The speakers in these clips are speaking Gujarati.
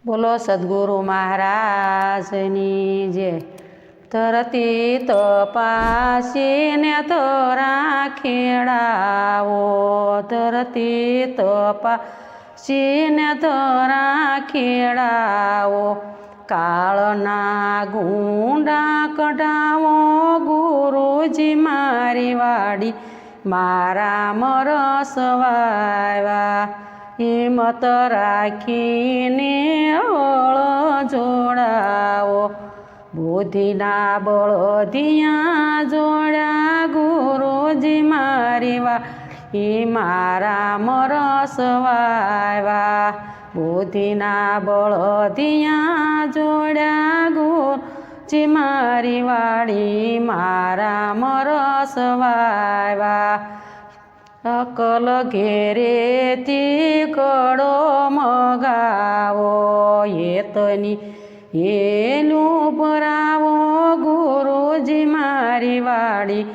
બોલો સદગુરુ મહારાજની જય। ધરતી તપાસીને તોરા ખેડાવો, ધરતી તપાસીને તોરા ખેડાવો, કાળના ગુંડા કઢાવો ગુરુજી મારી વાડી મારા મરસ વાવ્યા। હિંમત રાખીને હળ જોડાવો, બુદ્ધિના બળદિયા જોડ્યા ગુરુજી મારી વાડી મારા મરસ વાવ્યા। બુદ્ધિના બળદિયા જોડ્યા ગુરુજી મારી વાડી મારા મરસ વાવ્યા। અકલ ઘેરેથી કડો મગાવો, એતની એલું ભરાવો ગુરુજી મારી વાડી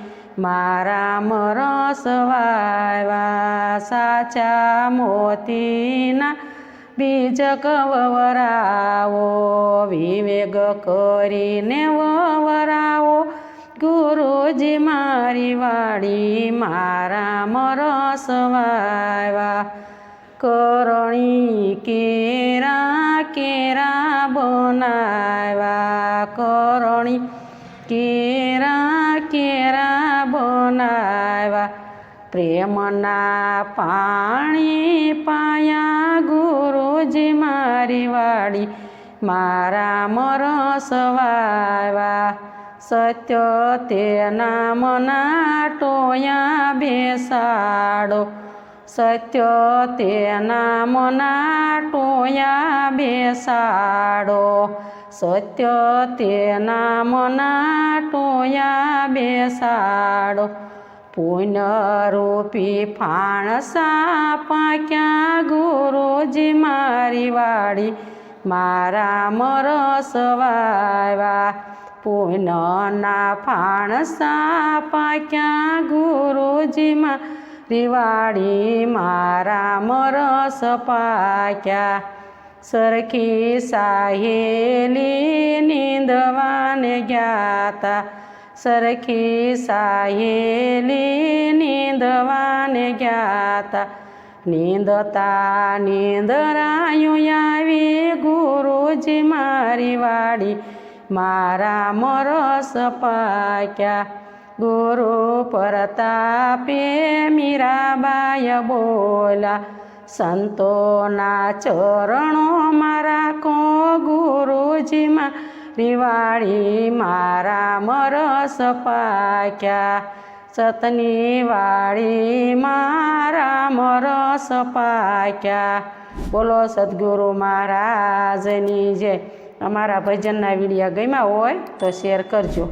મારા મરસ વાવ્યા। સાચા મોતીના બીજ વવરાવો, વિવેક કરીને વવરાવો ગુરુજી મારી વાડી મારા મરસ વાવ્યા। કરણી કેરા કેરા બનાવ્યા, કરણી કેરા કેરા બનાવ્યા। પ્રેમના પાણી પાયા ગુરુજી મારી વાડી મારા મરસ વાવ્યા। સત્ય તેના મના ટોયા બેસાડો, સત્ય તેના મના ટોયા બેસાડો, સત્ય તેના મના ટોયા બેસાડો। પુણ્યરૂપી ફાણસા પાક્યા ગુરુજી મારી વાડી મારા મરસ વાવ્યા। પુણ્યના ફાણસા પાક્યા ગુરુજી મારી વાડી મારા મરસ પાક્યા। સરખી સાહેલી નીંદવાને ગયાતા, સરખી સાહેલી નીંદવાને ગયાતા। નીંદતા નીંદરાયું આવી ગુરુજી મારી વાડી મારા મરસ પાક્યા। ગુરુ પ્રતાપે મીરાબાઈ બોલ્યા, સંતોના ચરણોમાં રાખો ગુરુજી મારી વાડી મારા મરસ પાક્યા। સતની વાડી મારા મરસ પાક્યા। બોલો સદગુરુ મહારાજની જય। અમારા ભજનના વિડીયો ગમ્યા હોય તો શેર કરજો।